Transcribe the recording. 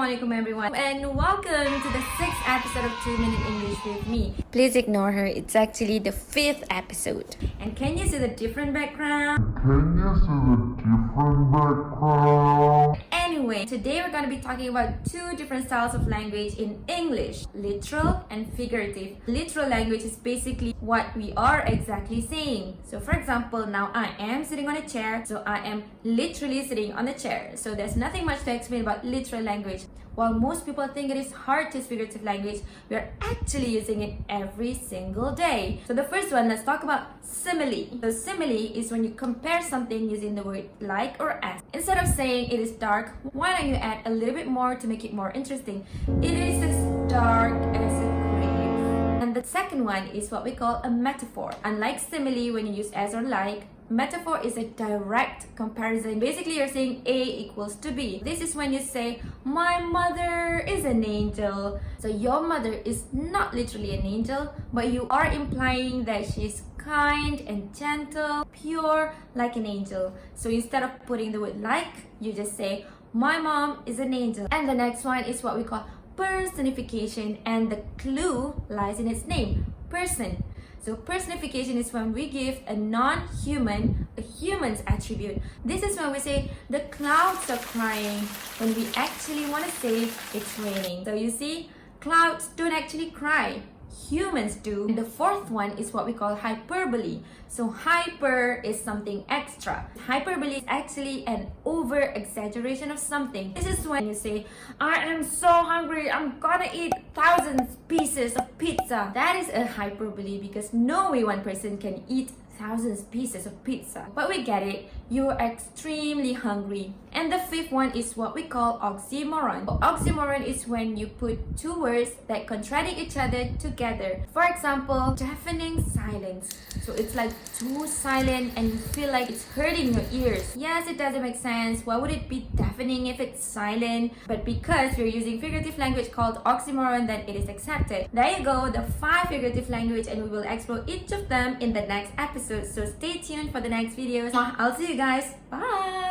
Assalamualaikum everyone, and welcome to the 6th episode of 2 Minute English with me. Please ignore her, it's actually the 5th episode. And can you see the different background? Anyway, today we're going to be talking about two different styles of language in English, literal and figurative. Literal language is basically what we are exactly saying. So for example, now I am sitting on a chair, so I am literally sitting on a chair. So there's nothing much to explain about literal language. While most people think it is hard to use figurative language, we are actually using it every single day. So the first one, let's talk about simile. So simile is when you compare something using the word like or as. Instead of saying it is dark, why don't you add a little bit more to make it more interesting? It is as dark as a grave. And the second one is what we call a metaphor. Unlike simile, when you use as or like, metaphor is a direct comparison. Basically, you're saying A equals to B. This is when you say, my mother is an angel. So your mother is not literally an angel, but you are implying that she's kind and gentle, pure, like an angel. So instead of putting the word like, you just say, my mom is an angel. And the next one is what we call personification, and the clue lies in its name, person. So personification is when we give a non-human a human's attribute. This is when we say the clouds are crying, when we actually want to say it's raining. So you see, clouds don't actually cry. Humans do. And the fourth one is what we call hyperbole. So hyper is something extra. Hyperbole is actually an over-exaggeration of something. This is when you say, I am so hungry, I'm gonna eat thousands pieces of pizza. That is a hyperbole because no way one person can eat thousands pieces of pizza. But we get it, you are extremely hungry. And the fifth one is what we call oxymoron. Oxymoron is when you put two words that contradict each other together. For example, deafening silence. So it's like too silent and you feel like it's hurting your ears. Yes, it doesn't make sense. Why would it be deafening if it's silent? But because we're using figurative language called oxymoron, then it is accepted. There you go, the 5 figurative language, and we will explore each of them in the next episode. So stay tuned for the next videos. I'll see you guys. Bye!